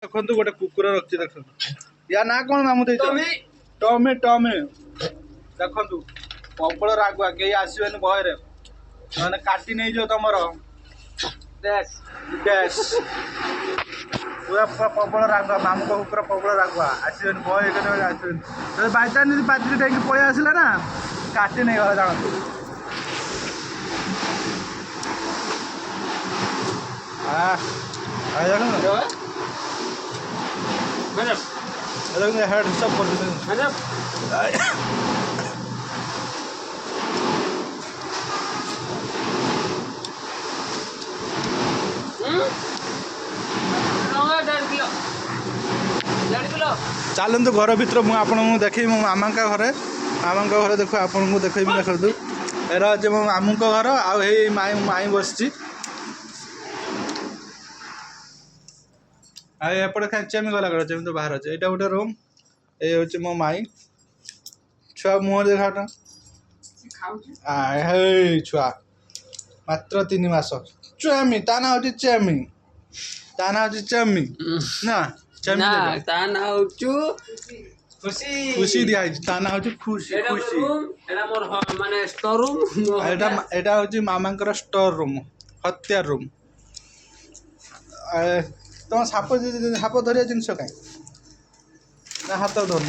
देखो गोटे कुकुर रखी देख या ना कौन मामू दे टमे टमे देखु प्रबल रागुआ कहीं आसबेनि भय मैंने काटी नहीं जो तुम डैश पूरा प्रबल रागुआ मामू को पूरा प्रबल रागुआ आसबेनि भय आसबेनि बाईचान्स पार्टी टाइम पलि आसला ना काटी नहीं गला जानते हेड सब चलतु घर भर मुझे आपको देखे मो मामा घर देख आपको देखे देखु एरा जे मो मामू घर आई माई बस एपटे खाए चेमी गला कर चेमी तो बाहर अच्छे यहाँ गोटे रूम ये हूँ मो माई छुआ मुह देखा छुआ मात्र 3 मास चेमी ता ना हूँ चेमी ता ना हूँ चेमी ना चेमी ता ना हूँ खुशी खुशी दिया ता ना हूँ खुशी खुशी माने स्टोर रूम एटा हूँ मामा स्टोर रूम हत्यार रूम तुम साप साप धरिया जिनस कहीं हाथ धरन